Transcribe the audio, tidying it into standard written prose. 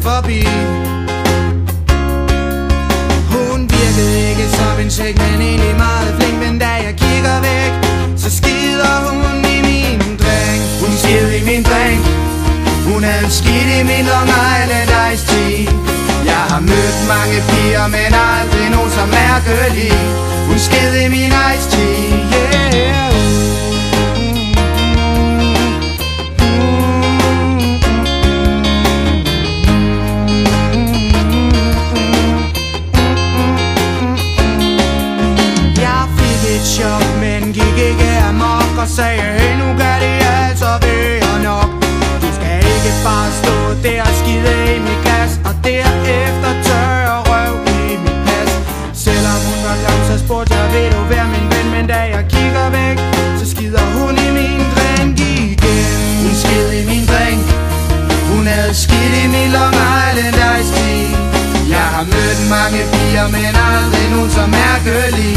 forbi. Hun virkede ikke som en check, men egentlig meget flink. Men da jeg kigger væk, så skider hun i min drink. Hun skid i min drink. Hun havde skidt i min Long Island Iced Tea. Jeg har mødt mange piger, men aldrig nogen så mærkelig. Hun skid i min Iced Tea, yeah. Jeg fik et chok, men gik ikke amok og sagde, hey, nu gør det altså være nok. Du skal ikke bare stå der og skide i mit glas, og derefter tørre røv i mit pas. Selvom hun var klam, så spurgte jeg, vil du være min ven? Men da jeg kigger væk, så skider hun i min drink igen. Hun skid i min drink. Hun havde skidt i min Long Island Iced Tea. Jeg har mødt mange piger, men aldrig nogen så mærkelig.